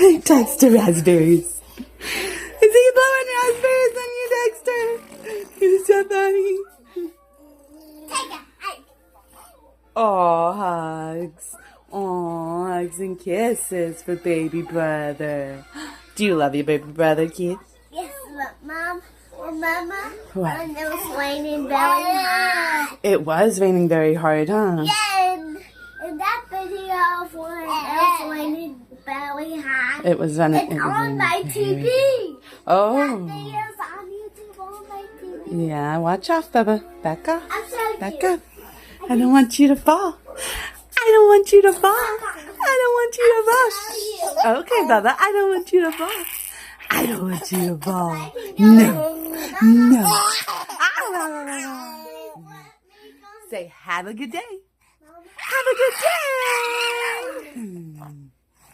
Dexter raspberries. Is he blowing raspberries on you, Dexter? You're so funny. Oh, hugs. Oh, hugs and kisses for baby brother. Do you love your baby brother, kid? Yes, but Mom, remember What? when it was raining very hard? It was raining very hard, huh? Yeah, in that video of when it was raining very hard. It was on It's on my TV. That Oh. video's on YouTube on my TV. Yeah, watch off, Bubba. Back off. I'm sorry. Back up. I don't want you to fall. I don't want you to fall. I don't want you to fall. Okay, Bubba. I don't want you to fall. I don't want you to fall. No. No. Say, have a good day. Have a good day.